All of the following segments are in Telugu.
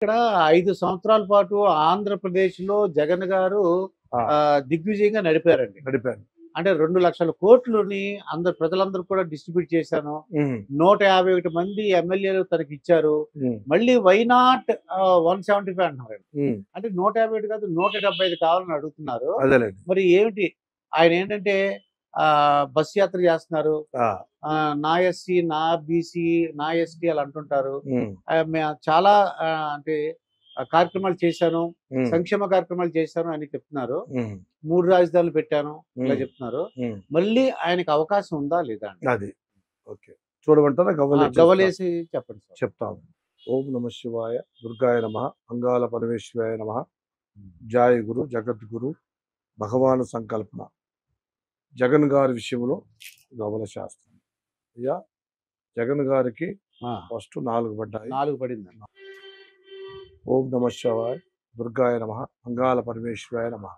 ఇక్కడ 5 సంవత్సరాల పాటు ఆంధ్రప్రదేశ్‌లో జగన్ గారు ఆ! దిగ్విజయంగా నడిపారండి. నడిపాను. అంటే 2,00,00,000,00,000ని ప్రజలందరూ కూడా డిస్ట్రిబ్యూట్ చేశాను. హ్మ్. 151 మంది ఎమ్మెల్యేలు తనకిచ్చారు. హ్మ్. మళ్ళీ వై నాట్ 175 అంటున్నారండి. హ్మ్. అంటే 151 కాదు 175 కావాలని అడుగుతున్నారు. అదేలెండి. మరి ఏమిటి? ఆయనేంటంటే బస్ యాత్ర చేస్తున్నారు. ఆ! నా ఎస్సీ, నా బీసీ, నా ఎస్టీ అలా అంటుంటారు. హ్మ్. చాలా అంటే కార్యక్రమాలు చేశాను. హ్మ్. సంక్షేమ కార్యక్రమాలు చేశాను అని చెప్తున్నారు. హ్మ్. 3 రాజధానులు పెట్టాను. ఇలా హ్మ్. చెప్తున్నారు. హ్మ్. మళ్ళీ ఆయనకి అవకాశం ఉందా? లేదా అండి? అది. ఓకే. చూడమంటారా? గవ్వలేసి చెప్పండి సార్. చెప్తాను. ఓం నమః శివాయ, దుర్గాయ నమః, అంగాల పరమేశ్వరాయ నమః, జాయ గురు, జగద్గురు, భగవాను సంకల్పన. జగన్ గారి విషయంలో గవల శాస్త్రం. అయ్యా జగన్ గారికి ఆ! ఫస్ట్ 4 పడ్డాయి. 4 పడిందండి. ఓం నమః శివాయ, దుర్గాయ నమః, అంగాల పరమేశ్వరాయ నమః.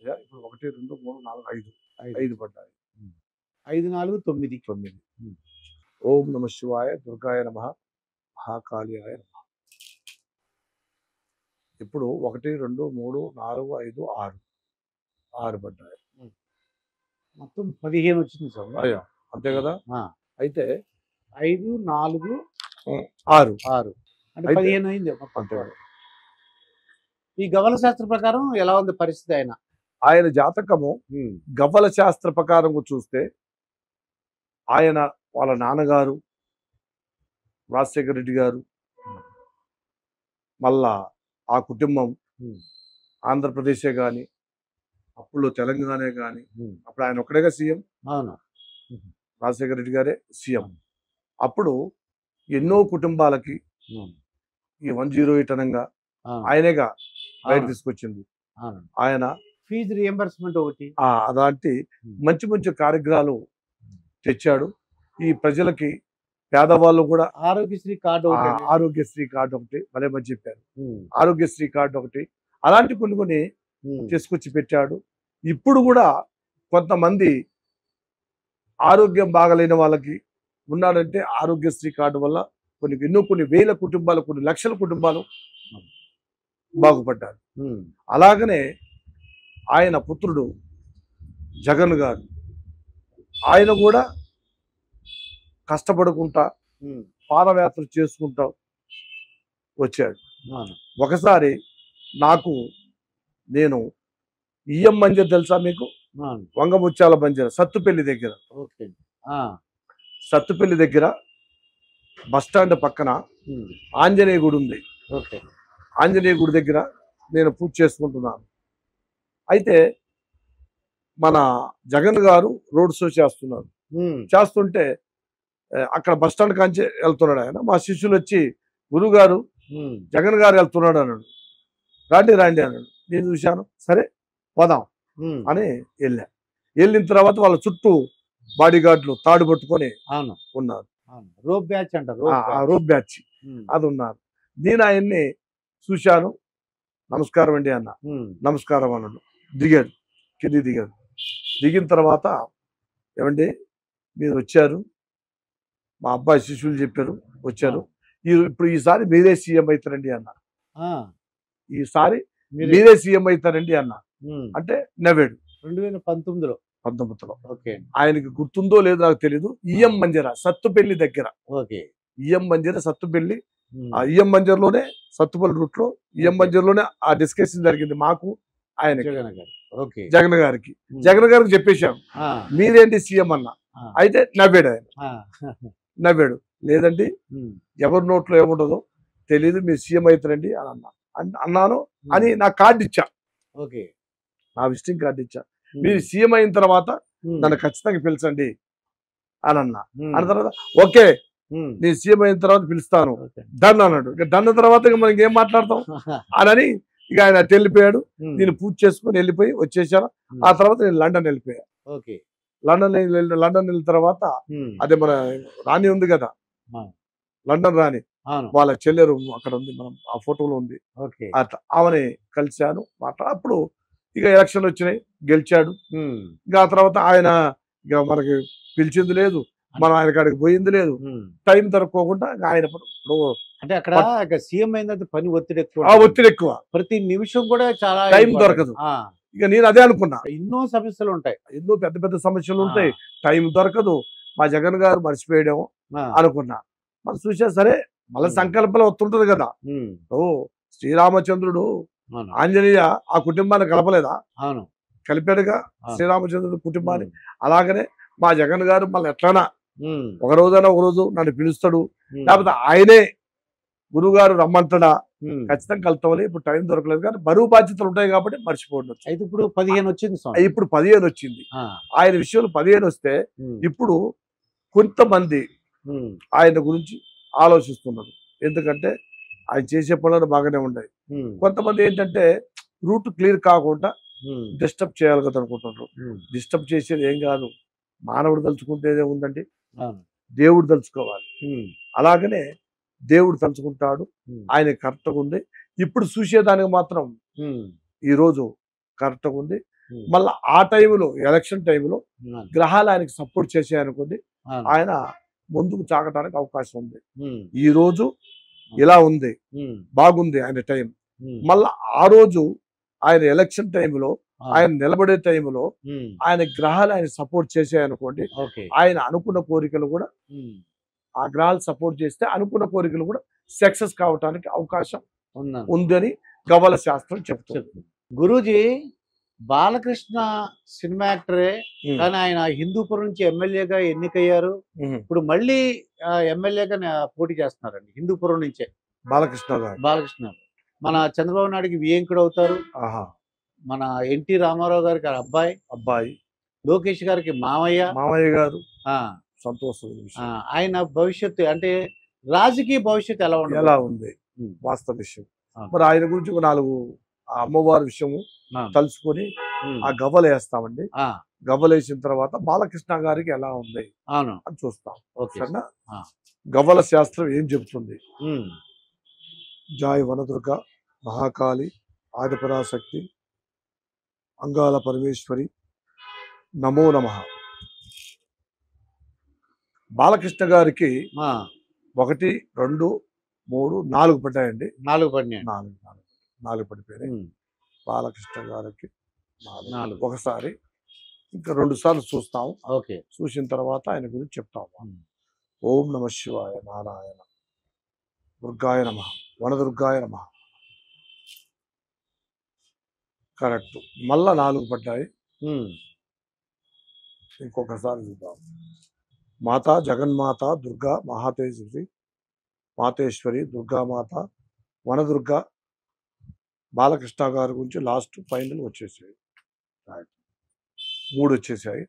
అయ్యా ఇప్పుడు 1, 2, 3, 4, 5. 5 పడ్డాయి. 5, 4, 9. 9. హ్మ్. ఓం నమః శివాయ, దుర్గాయ నమః, మహాకాళియాయ నమః. ఇప్పుడు 1, 2, 3, 4, 5, 6. 6 పడ్డాయి. మొత్తం 15 వచ్చింది సార్. అయ్యా అంతే కదా? ఆ! అయితే 5, 4, 6 6 అంటే అయితే 15 అయింది మొత్తం. అంతే కదా? ఈ గవ్వల శాస్త్రం ప్రకారం ఎలా ఉంది పరిస్థితి ఆయన? ఆయన జాతకము హ్మ్. గవ్వల శాస్త్ర ప్రకారం చూస్తే ఆయన వాళ్ళ నాన్నగారు రాజశేఖర రెడ్డి గారు మళ్ళా ఆ కుటుంబం హ్మ్. ఆంధ్రప్రదేశే కానీ అప్పుడు తెలంగాణే కానీ హ్మ్. అప్పుడు ఆయన ఒక్కడేగా సీఎం. అవును. రాజశేఖర రెడ్డి గారే సీఎం. అవును. అప్పుడు ఎన్నో కుటుంబాలకి అవును. ఈ 108 అనంగా అవును. ఆయనేగా బయట అవును. తీసుకొచ్చింది. అవును. ఆయన ఫీజు రియంబర్స్‌మెంట్ ఒకటి. అలాంటి హ్మ్. మంచి మంచి కార్యక్రమాలు తెచ్చాడు. ఈ ప్రజలకి పేదవాళ్ళు కూడా ఆరోగ్యశ్రీ కార్డ్ ఒకటండి. ఆరోగ్యశ్రీ కార్డు ఒకటి భలే మంచి చెప్పారు. హ్మ్. ఆరోగ్యశ్రీ కార్డు ఒకటి అలాంటి కొన్ని హ్మ్. తీసుకొచ్చి పెట్టాడు. ఇప్పుడు కూడా కొంతమంది ఆరోగ్యం బాగలేని వాళ్ళకి ఉన్నాడంటే ఆరోగ్యశ్రీ కార్డు వల్ల కొన్ని వేల కుటుంబాలు, కొన్ని లక్షల కుటుంబాలు బాగుపడ్డారు. హ్మ్. అలాగనే ఆయన పుత్రుడు జగన్ గారు ఆయన కూడా కష్టపడుకుంటా హ్మ్. పాదయాత్ర చేసుకుంటా వచ్చాడు. అవును. ఒకసారి నేను ఈఎం మంజర్ తెలుసా మీకు? అవును. వంగముత్యాల బంజర్ సత్తుపల్లి దగ్గర. ఓకే. ఆ! సత్తుపల్లి దగ్గర బస్టాండ్ పక్కన హ్మ్. ఆంజనేయ గుడి ఉంది. ఓకే. ఆంజనేయ గుడి దగ్గర నేను పూజ చేసుకుంటున్నాను. అయితే మన జగన్ గారు రోడ్ షో చేస్తున్నారు. హ్మ్. చేస్తుంటే అక్కడ బస్టాండ్ కాంచి వెళ్తున్నాడు ఆయన. మా శిష్యులు వచ్చి గురుగారు హ్మ్. జగన్ గారు వెళ్తున్నాడు అన్నాడు. రండి అన్నాడు. నేను చూశాను. సరే పోదాం హ్మ్. అని వెళ్ళా. వెళ్ళిన తర్వాత వాళ్ళ చుట్టూ బాడీ గార్డులు తాడు పట్టుకొని అవును. ఉన్నారు. అవును. రోప్ బ్యాచ్ అంటారు. ఆ రోప్ బ్యాచ్. రోప్ బ్యాచ్ హ్మ్. అది ఉన్నారు. నేను ఆయన్ని చూశాను. నమస్కారం అండి అన్న. హ్మ్. నమస్కారం అన్నాడు. దిగాడు. కిందికి దిగాడు. దిగిన తర్వాత ఏమండి మీరు వచ్చారు, మా అబ్బాయి శిష్యులు చెప్పారు వచ్చారు. ఇప్పుడు ఈసారి మీరే సీఎం అవుతారండి అన్న. ఆ! ఈసారి మీరే. మీరే సీఎం అవుతారండి అన్న. హ్మ్. అంటే నవ్వాడు. 2019లో. 19లో. ఓకే. ఆయనకి గుర్తుందో లేదో నాకు తెలియదు. ఈఎం మంజర సత్తుపల్లి దగ్గర. ఓకే. ఈఎం మంజర సత్తుపల్లి. హ్మ్. ఆ ఈఎం మంజర్లోనే సత్తుపల్లి రూట్ లో ఈఎం మంజర్లోనే ఆ డిస్కషన్ జరిగింది మాకు ఆయనకి జగన్ గారు. ఓకే. జగన్ గారికి. హ్మ్. జగన్ గారికి చెప్పేశాం ఆ! మీరేంటి సీఎం అన్న. ఆ! అయితే నవ్వాడు ఆయన. ఆ! నవ్వాడు. లేదండి హ్మ్. ఎవరి నోట్లో ఏముండదో తెలీదు మీరు సీఎం అవుతారండి అని అన్నాను అని హ్మ్. నా కార్డు ఇచ్చా. ఓకే. నా విజిటింగ్ కార్డు ఇచ్చా. హ్మ్. మీరు సీఎం అయిన తర్వాత హ్మ్. నన్ను ఖచ్చితంగా పిలిచండి అని అన్నా. హ్మ్. అన్న తర్వాత ఓకే హ్మ్. నేను సీఎం అయిన తర్వాత పిలుస్తాను ఓకే. డన్ అన్నాడు. ఇక డన్ తర్వాత ఇక మనకి ఏం మాట్లాడతాం అని ఇక ఆయన అటు వెళ్ళిపోయాడు. హ్మ్. నేను పూజ చేసుకొని వెళ్ళిపోయి వచ్చేసాను. హ్మ్. ఆ తర్వాత నేను లండన్ వెళ్ళిపోయా. ఓకే. లండన్ వెళ్ళిన తర్వాత హ్మ్. అదే మన రాణి ఉంది కదా ఆ! లండన్ రాణి అవును. వాళ్ళ చెల్లెరు అక్కడ ఉంది. మనం ఆ ఫోటోలో ఉంది. ఓకే. అట్లా ఆమెని కలిశాను అప్పుడు ఇక ఎలక్షన్లు వచ్చినాయి గెలిచాడు. హ్మ్. ఇక ఆ తర్వాత ఆయన ఇక మనకి పిలిచింది లేదు మనం ఆయన కాడికి పోయింది లేదు, టైం దొరకకుండా ఆయన ఇప్పుడు అంటే అక్కడ సీఎం అయినంత పని ఒత్తిడి ఎక్కువ ఆ ఒత్తిడి ఎక్కువ, ప్రతి నిమిషం కూడా చాలా టైం important. దొరకదు. ఇక నేను అదే అనుకున్నా, ఎన్నో సమస్యలు ఉంటాయి, ఎన్నో పెద్ద పెద్ద సమస్యలు ఉంటాయి, టైం దొరకదు, మా జగన్ గారు మర్చిపోయాడేమో అనుకున్నా. మరి చూసా సరే, మళ్ళీ సంకల్పంలో వస్తుంటది కదా. ఓ శ్రీరామచంద్రుడు ఆంజనేయ ఆ కుటుంబాన్ని కలపలేదా? అవును, కలిపాడుగా శ్రీరామచంద్రుడు కుటుంబాన్ని. అలాగనే మా జగన్ గారు మళ్ళీ ఎట్లనా ఒక రోజైనా ఒక రోజు నన్ను పిలుస్తాడు, లేకపోతే ఆయనే గురువుగారు రమ్మంటాడా, ఖచ్చితంగా కలుతామని. ఇప్పుడు టైం దొరకలేదు, కానీ బరువు బాధ్యతలు ఉంటాయి కాబట్టి మర్చిపోవచ్చు. అయితే ఇప్పుడు 15 వచ్చింది, ఇప్పుడు 15 వచ్చింది. ఆయన విషయంలో 15 వస్తే ఇప్పుడు కొంతమంది ఆయన గురించి ఆలోచిస్తున్నారు. ఎందుకంటే ఆయన చేసే పనులు బాగానే ఉన్నాయి. కొంతమంది ఏంటంటే రూట్ క్లియర్ కాకుండా డిస్టర్బ్ చేయాలి కదా అనుకుంటున్నారు. డిస్టర్బ్ చేసేది ఏం కాదు, మానవుడు తలుచుకుంటేదే ఉందండి, దేవుడు తలుచుకోవాలి. అలాగనే దేవుడు తలుచుకుంటాడు, ఆయన కరెక్ట్గా ఉంది. ఇప్పుడు చూసేదానికి మాత్రం ఈరోజు కరెక్ట్గా ఉంది. మళ్ళీ ఆ టైంలో ఎలక్షన్ టైంలో గ్రహాలు ఆయనకి సపోర్ట్ చేసాయనుకోండి, ఆయన ముందుకు సాగడానికి అవకాశం ఉంది. ఈ రోజు ఇలా ఉంది, బాగుంది ఆయన టైం. మళ్ళా ఆ రోజు ఆయన ఎలక్షన్ టైంలో, ఆయన నిలబడే టైంలో ఆయన గ్రహాలు ఆయన సపోర్ట్ చేసాయనుకోండి, ఆయన అనుకున్న కోరికలు కూడా, ఆ గ్రహాలు సపోర్ట్ చేస్తే అనుకున్న కోరికలు కూడా సక్సెస్ కావటానికి అవకాశం ఉందని గవ్వల శాస్త్రం చెప్తుంది. గురూజీ బాలకృష్ణ సినిమా యాక్టరే, కానీ ఆయన హిందూపురం నుంచి ఎమ్మెల్యేగా ఎన్నికయ్యారు. ఇప్పుడు మళ్ళీ ఎమ్మెల్యేగా పోటీ చేస్తున్నారండి హిందూపురం నుంచే. బాలకృష్ణ మన చంద్రబాబు నాయుడుకి వియంకుడు అవుతారు. మన ఎన్టీ రామారావు గారికి అబ్బాయి, లోకేష్ గారికి మామయ్య గారు. సంతోషం. ఆయన భవిష్యత్తు అంటే రాజకీయ భవిష్యత్తు ఎలా ఉంది వాస్తవ విషయం. మరి ఆయన గురించి ఒక 4 అమ్మవారి విషయము తలుచుకొని ఆ గవ్వలు వేస్తామండి. గవ్వలు వేసిన తర్వాత బాలకృష్ణ గారికి ఎలా ఉంది అని చూస్తాం. సరేనా? గవ్వల శాస్త్రం ఏం చెబుతుంది? జాయ్ వనదుర్గ మహాకాళి ఆదిపరాశక్తి అంగాల పరమేశ్వరి నమో నమః. బాలకృష్ణ గారికి 1, 2, 3, 4 పడ్డాయండి. 4 పడిపోయాయి. బాలకృష్ణ గారికి 4. ఒకసారి ఇంకా 2 సార్లు చూస్తాం. చూసిన తర్వాత ఆయన గురించి చెప్తాము. ఓం నమ శివాయ, నారాయణ, దుర్గాయ నమ, వనదుర్గాయ నమ. కరెక్ట్. మళ్ళా 4 పడ్డాయి. ఇంకొకసారి చూద్దాం. మాతా జగన్మాత దుర్గా మహాతేజశ్రీ మాతేశ్వరి దుర్గామాత వనదుర్గ బాలకృష్ణ గారి గురించి లాస్ట్ ఫైనల్ వచ్చేసాయి. 3 వచ్చేసాయి.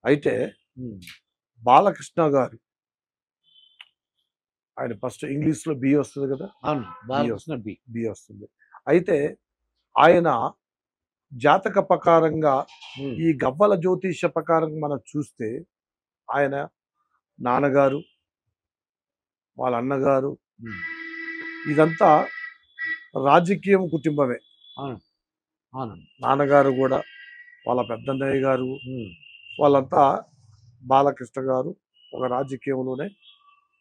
అయితే బాలకృష్ణ గారు ఆయన ఫస్ట్ ఇంగ్లీష్లో బి వస్తుంది కదా, బి వస్తుంది. అయితే ఆయన జాతక ప్రకారంగా ఈ గవ్వల జ్యోతిష ప్రకారంగా మనం చూస్తే ఆయన నాన్నగారు, వాళ్ళ అన్నగారు, ఇదంతా రాజకీయం కుటుంబమే. నాన్నగారు కూడా, వాళ్ళ పెద్దన్నయ్య గారు, వాళ్ళంతా బాలకృష్ణ గారు ఒక రాజకీయంలోనే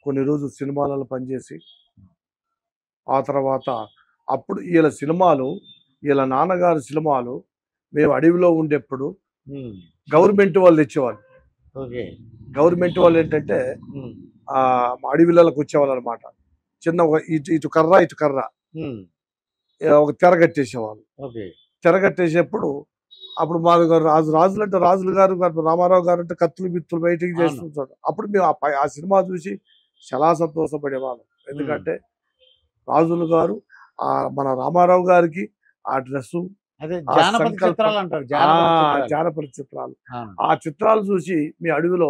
కొన్ని రోజులు సినిమాలలో పనిచేసి, ఆ తర్వాత అప్పుడు వీళ్ళ నాన్నగారు సినిమాలు మేము అడవిలో ఉండేప్పుడు గవర్నమెంట్ వాళ్ళు తెచ్చేవాళ్ళు. గవర్నమెంట్ వాళ్ళు ఏంటంటే అడవిలకు వచ్చేవాళ్ళు అనమాట. చిన్న ఇటు కర్ర ఒక తెర కట్టేసేవాళ్ళు. తెర కట్టేసేప్పుడు అప్పుడు మా రాజులు అంటే రాజులు గారు, రామారావు గారు అంటే కత్తులు బిత్తులు బయటికి చేస్తుంటారు. అప్పుడు మేము ఆ సినిమా చూసి చాలా సంతోషపడేవాళ్ళం. ఎందుకంటే రాజులు గారు మన రామారావు గారికి ఆ డ్రెస్సు, జానపద చిత్రాలు, ఆ చిత్రాలు చూసి మీ అడవిలో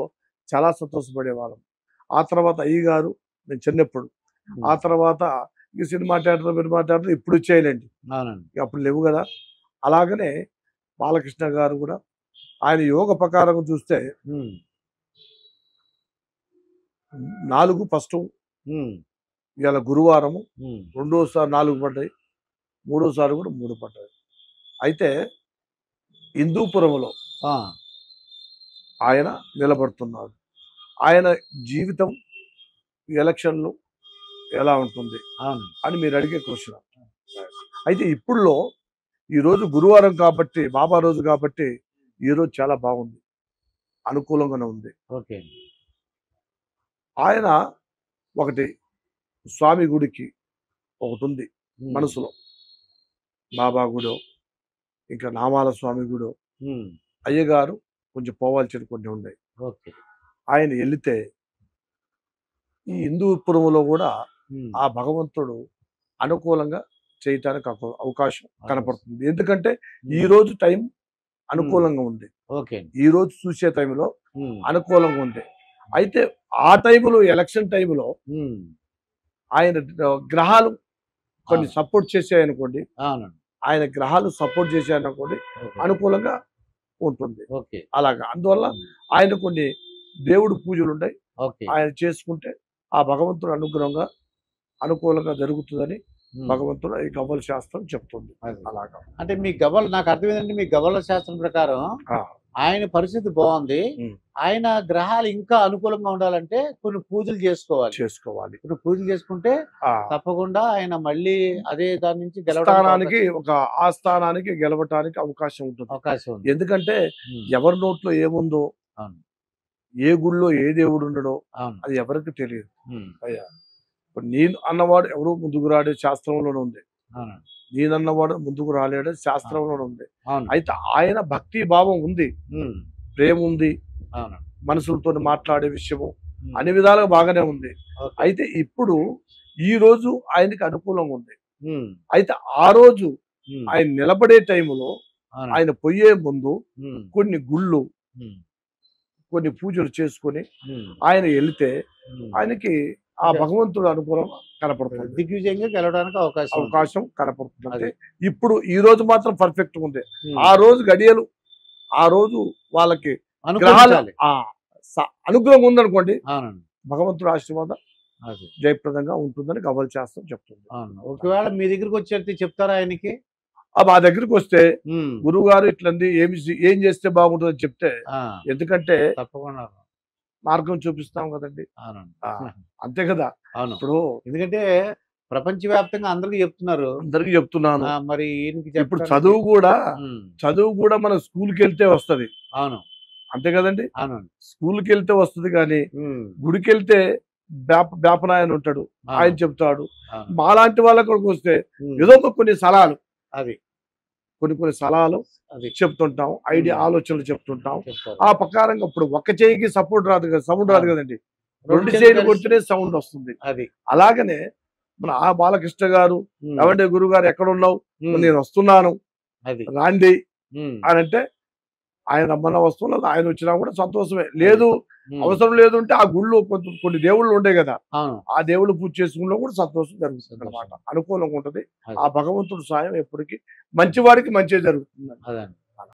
చాలా సంతోషపడేవాళ్ళం. ఆ తర్వాత అయ్య గారు నేను చిన్నప్పుడు, ఆ తర్వాత ఈ సినిమా థియేటర్ ఇప్పుడు వచ్చేయాలండి, అప్పుడు లేవు కదా. అలాగనే బాలకృష్ణ గారు కూడా ఆయన యోగ ప్రకారం చూస్తే 4 ఫస్ట్, ఇవాళ గురువారము, రెండోసారి 4 పడ్డాయి, మూడోసారి కూడా 3 పడ్డాయి. అయితే హిందూపురంలో ఆయన నిలబడుతున్నారు. ఆయన జీవితం ఎలక్షన్లు ఎలా ఉంటుంది అవును. అని మీరు అడిగే క్వశ్చన్. అయితే ఇప్పుడులో ఈరోజు గురువారం కాబట్టి, బాబా రోజు కాబట్టి ఈరోజు చాలా బాగుంది, అనుకూలంగానే ఉంది. ఓకే. ఆయన ఒకటి స్వామి గుడికి ఒకటి ఉంది మనసులో, బాబా గుడో ఇంకా నామాల స్వామి గుడో అయ్యగారు కొంచెం పోవాల్సిన కొన్ని ఉన్నాయి. ఓకే. ఆయన వెళితే ఈ హిందూపురంలో కూడా ఆ భగవంతుడు అనుకూలంగా చేయటానికి అవకాశం కనపడుతుంది. ఎందుకంటే ఈ రోజు టైం అనుకూలంగా ఉంది, ఓకే. ఈ రోజు చూసే టైంలో అనుకూలంగా ఉంది. అయితే ఆ టైంలో ఎలక్షన్ టైంలో ఆయన గ్రహాలు కొన్ని సపోర్ట్ చేసాయనుకోండి, ఆయన గ్రహాలు సపోర్ట్ చేశాయనుకోండి అనుకూలంగా ఉంటుంది. అలాగా అందువల్ల ఆయన కొన్ని దేవుడు పూజలు ఉంటాయి, ఆయన చేసుకుంటే ఆ భగవంతుడు అనుకూలంగా జరుగుతుందని భగవంతుడు ఈ గవ్వల శాస్త్రం చెప్తుంది. అలాగా అంటే మీ గవ్వలు నాకు అర్థమైందంటే మీ గవ్వల శాస్త్రం ప్రకారం ఆయన పరిస్థితి బాగుంది, ఆయన గ్రహాలు ఇంకా అనుకూలంగా ఉండాలంటే కొన్ని పూజలు చేసుకోవాలి. కొన్ని పూజలు చేసుకుంటే తప్పకుండా ఆయన మళ్ళీ అదే దాని నుంచి గెలవడానికి ఆ స్థానానికి గెలవటానికి అవకాశం ఉంటుంది. ఎందుకంటే ఎవరి నోట్లో ఏముందో, ఏ గుళ్ళో ఏ దేవుడు ఉండడో అది ఎవరికి తెలియదు. అయ్యా ఇప్పుడు నేను అన్నవాడు ఎవరు ముందుకు రాడే శాస్త్రంలోనే ఉంది, నేనన్నవాడు ముందుకు రాలేడు శాస్త్రంలోనే ఉంది. అయితే ఆయన భక్తి భావం ఉంది, ప్రేమ ఉంది, మనుషులతో మాట్లాడే విషయము అన్ని విధాలుగా బాగానే ఉంది. అయితే ఇప్పుడు ఈ రోజు ఆయనకి అనుకూలంగా ఉంది. అయితే ఆ రోజు ఆయన నిలబడే టైంలో ఆయన పోయే ముందు కొన్ని గుళ్ళు కొన్ని పూజలు చేసుకొని ఆయన వెళితే ఆయనకి ఆ భగవంతుడు అనుకూలం కనపడుతుంది, దిగ్విజయంగా గెలవడానికి అవకాశం కనపడుతుంది. ఇప్పుడు ఈ రోజు మాత్రం పర్ఫెక్ట్ ఉంది. ఆ రోజు గడియలు ఆ రోజు వాళ్ళకి అనుగ్రహం ఉందనుకోండి, భగవంతుడు ఆశీర్వాదం జయప్రదంగా ఉంటుందని గవ్వల శాస్త్రం చెప్తుంది. ఒకవేళ మీ దగ్గరికి వచ్చి చెప్తారా ఆయనకి? మా దగ్గరికి వస్తే గురువు గారు ఇట్లంది ఏం చేస్తే బాగుంటుందని చెప్తే, ఎందుకంటే తప్పకుండా మార్గం చూపిస్తాం కదండి, అంతే కదా. ఇప్పుడు ఎందుకంటే ప్రపంచవ్యాప్తంగా అందరికీ చెప్తున్నాను. మరి ఇప్పుడు చదువు కూడా మన స్కూల్కి వెళ్తే వస్తుంది. అవును, అంతే కదండి. స్కూల్కి వెళ్తే వస్తుంది, కానీ గుడికి వెళ్తే బ్యాపనాయన ఉంటాడు, ఆయన చెప్తాడు. మాలాంటి వాళ్ళకి వస్తే ఏదో కొన్ని సలహాలు కొన్ని సలహాలు చెప్తుంటాం, ఆలోచనలు చెప్తుంటాం. ఆ ప్రకారంగా ఇప్పుడు ఒక్క చేయికి సౌండ్ రాదు కదండి, రెండు చేయిలు కొడితేనే సౌండ్ వస్తుంది. అలాగనే మన ఆ బాలకృష్ణ గారు ఎవండి గురువు గారు ఎక్కడ ఉన్నావు, నేను వస్తున్నాను రాండి అని అంటే ఆయన రమ్మన్న వస్తువులు ఆయన వచ్చినా కూడా సంతోషమే. లేదు అవసరం లేదు అంటే ఆ గుళ్ళు కొన్ని దేవుళ్ళు ఉండే కదా, ఆ దేవుళ్ళు పూజ చేసుకున్నా కూడా సంతోషం జరుగుతుంది అన్నమాట, అనుకూలంగా ఉంటది. ఆ భగవంతుడు సాయం ఎప్పటికీ మంచివాడికి మంచి జరుగుతుంది.